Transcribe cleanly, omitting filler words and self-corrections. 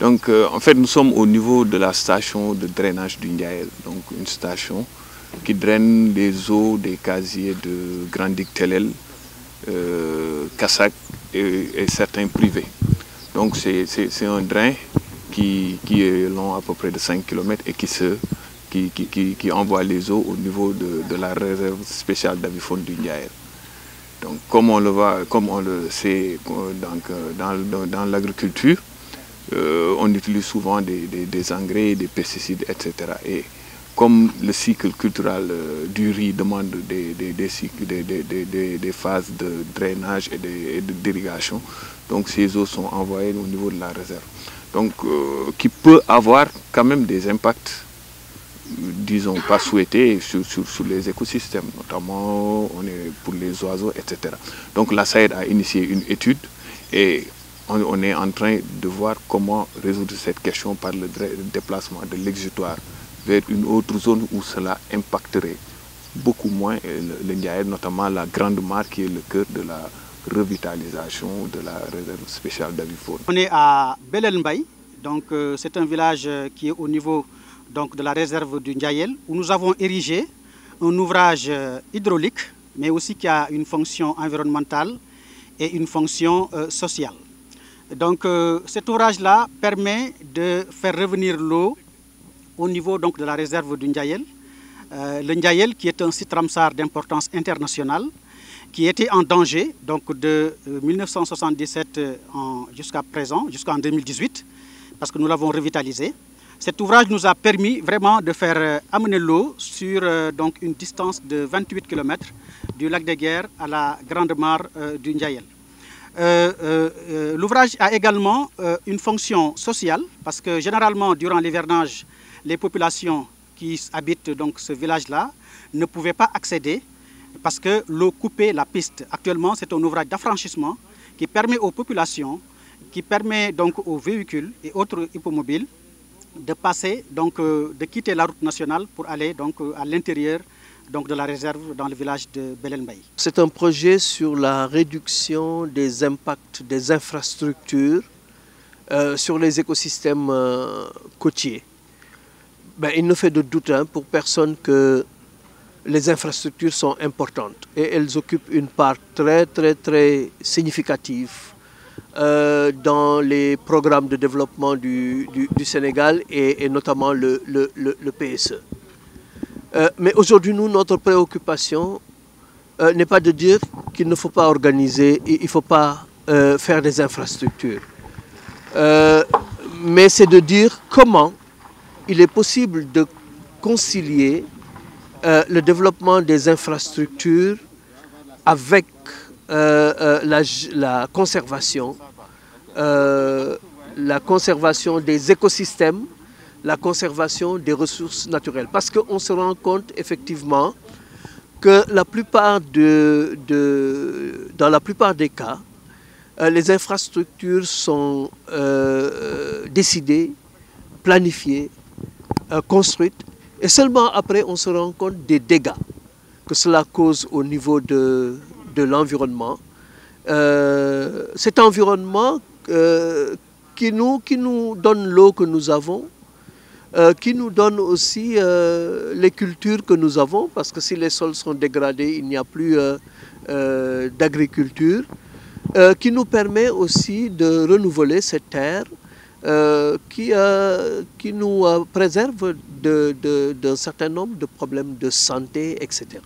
Donc, en fait, nous sommes au niveau de la station de drainage du Ndiaël, donc une station qui draine les eaux des casiers de Grand-Digue Telel, Kassak et certains privés. Donc, c'est un drain qui est long à peu près de 5 km et qui envoie les eaux au niveau de la réserve spéciale d'avifaune du Ndiaël. Donc, comme on le sait dans l'agriculture, on utilise souvent des engrais, des pesticides, etc. Et comme le cycle culturel du riz demande des phases de drainage et d'irrigation, donc ces eaux sont envoyées au niveau de la réserve. Donc, qui peut avoir quand même des impacts, disons, pas souhaités sur les écosystèmes, notamment pour les oiseaux, etc. Donc la SAED a initié une étude et on est en train de voir comment résoudre cette question par le déplacement de l'exutoire vers une autre zone où cela impacterait beaucoup moins le Ndiaël, notamment la Grande Mare qui est le cœur de la revitalisation de la réserve spéciale d'avifaune. On est à Belel Mbaye, donc c'est un village qui est au niveau donc, de la réserve du Ndiaël où nous avons érigé un ouvrage hydraulique mais aussi qui a une fonction environnementale et une fonction sociale. Donc cet ouvrage-là permet de faire revenir l'eau au niveau donc, de la réserve du Ndiaël. Le Ndiaël qui est un site Ramsar d'importance internationale qui était en danger donc, de 1977 jusqu'à présent, jusqu'en 2018, parce que nous l'avons revitalisé. Cet ouvrage nous a permis vraiment de faire amener l'eau sur donc, une distance de 28 km du lac de Guerre à la Grande Mare du Ndiaël. L'ouvrage a également une fonction sociale parce que généralement durant l'hivernage, les populations qui habitent donc ce village-là ne pouvaient pas accéder parce que l'eau coupait la piste. Actuellement, c'est un ouvrage d'affranchissement qui permet aux populations, qui permet donc aux véhicules et autres hippomobiles de passer, donc de quitter la route nationale pour aller donc à l'intérieur donc de la réserve dans le village de Belel Mbaye. C'est un projet sur la réduction des impacts des infrastructures sur les écosystèmes côtiers. Il ne fait de doute pour personne que les infrastructures sont importantes et elles occupent une part très significative dans les programmes de développement du Sénégal et notamment le PSE. Mais aujourd'hui, notre préoccupation n'est pas de dire qu'il ne faut pas organiser, il ne faut pas faire des infrastructures. Mais c'est de dire comment il est possible de concilier le développement des infrastructures avec la conservation des écosystèmes, la conservation des ressources naturelles. Parce qu'on se rend compte effectivement que dans la plupart des cas, les infrastructures sont décidées, planifiées, construites, et seulement après on se rend compte des dégâts que cela cause au niveau de l'environnement. Cet environnement qui nous donne l'eau que nous avons, qui nous donne aussi les cultures que nous avons, parce que si les sols sont dégradés, il n'y a plus d'agriculture, qui nous permet aussi de renouveler cette terre, qui nous préserve d'un certain nombre de problèmes de santé, etc.